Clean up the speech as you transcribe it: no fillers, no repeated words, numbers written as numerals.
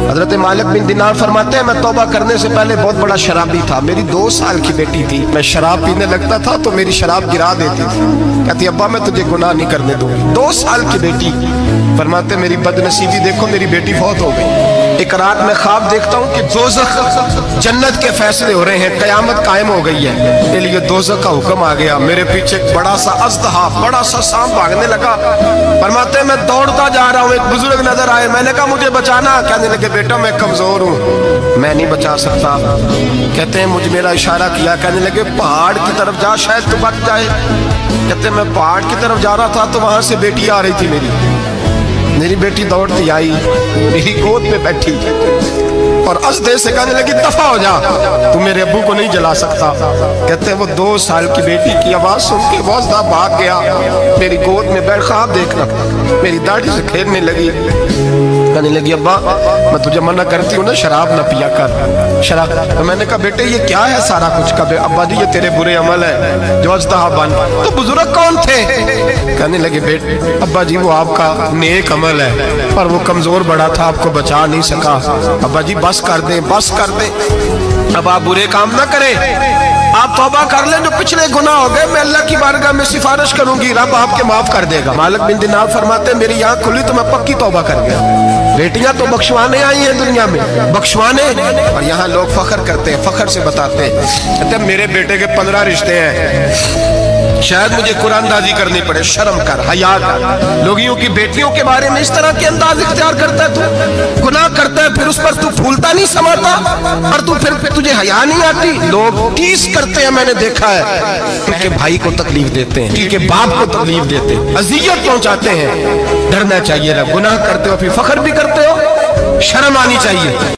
حضرت مالک بن دینار فرماتے ہیں میں توبہ کرنے سے پہلے بہت بڑا شرابی تھا، میری 2 سال کی بیٹی تھی، میں شراب پینے لگتا تھا تو میری شراب گرا دیتی تھی، کہتی ابا میں تجھے گناہ نہیں کرنے دوں گی۔ 2 سال کی بیٹی، فرماتے میری بد نصیبی دیکھو میری بیٹی فوت ہو گئی۔ ایک رات میں خواب دیکھتا ہوں کہ دوزخ جنت کے فیصلے ہو رہے ہیں، قیامت قائم ہو گئی ہے، کے لیے دوزخ کا حکم آ گیا۔ میرے پیچھے ایک بڑا سا اژدہا، بڑا سا سانپ بھاگنے لگا، فرماتے ہیں میں دوڑتا جا رہا ہوں، ایک بزرگ نظر آئے، میں نے کہا مجھے بچانا، کہنے لگے بیٹا میں کمزور ہوں، میں نہیں بچا سکتا۔ کہتے ہیں مجھے میرا اشارہ کیا، کہنے لگے پہاڑ کی طرف جا شاید تو بچ جائے۔ کہتے ہیں میں پہاڑ کی طرف جا رہا تھا تو وہاں سے بیٹی آ رہی تھی، میری بیٹی دوڑتی آئی، میری گود میں بیٹھی اور ازدے سے کہنے لگی دفع ہو جا، تو میرے ابو کو نہیں جلا سکتا۔ کہتے ہیں وہ 2 سال کی بیٹی کی آواز سن کے وہ ازدہ بھاگ گیا، میری گود میں بیٹھ خواب دیکھنا، میری داڑھی سے کھیلنے لگی، کہنے لگی ابا میں تجھے منع کرتی ہوں نا شراب نہ پیا کر، شراب۔ تو میں نے کہا بیٹے یہ کیا ہے سارا کچھ؟ کہا ابا جی یہ تیرے برے عمل ہے جو ازدہا بن۔ تو بزرگ کون تھے؟ کہنے لگے بیٹے ابا جی وہ آپ کا نیک عمل ہے پر وہ کمزور بڑا تھا، آپ کو بچا نہیں سکا۔ ابا جی بس کر دیں، بس کر دیں، اب آپ برے کام نہ کریں، آپ توبہ کر لیں، جو پچھلے گناہ ہو گئے میں اللہ کی بارگاہ میں سفارش کروں گی، رب آپ کے معاف کر دے گا۔ مالک بن دینار فرماتے ہیں میری آنکھ کھلی تو میں پکی توبہ کر گیا۔ بیٹیاں تو بخشوانے آئی ہیں دنیا میں، بخشوانے، اور یہاں لوگ فخر کرتے ہیں، فخر سے بتاتے ہیں، کہتے ہیں میرے بیٹے کے 15 رشتے ہیں، شاید مجھے قرآن اندازی کرنی پڑے، شرم کر، حیا کر۔ لوگیوں کی بیٹیوں کے بارے میں اس طرح کے انداز اختیار کرتا ہے، تو گناہ کرتا ہے پھر اس پر تو پھولتا نہیں سماتا، اور تو پھر تجھے حیا نہیں آتی۔ لوگ ٹیس کرتے ہیں، میں نے دیکھا ہے کہ بھائی کو تکلیف دیتے ہیں، کہ باپ کو تکلیف دیتے ہیں، اذیت پہنچاتے ہیں۔ ڈرنا چاہیے، گناہ کرتے ہو پھر فخر بھی کرتے ہو، شرم آنی چاہیے۔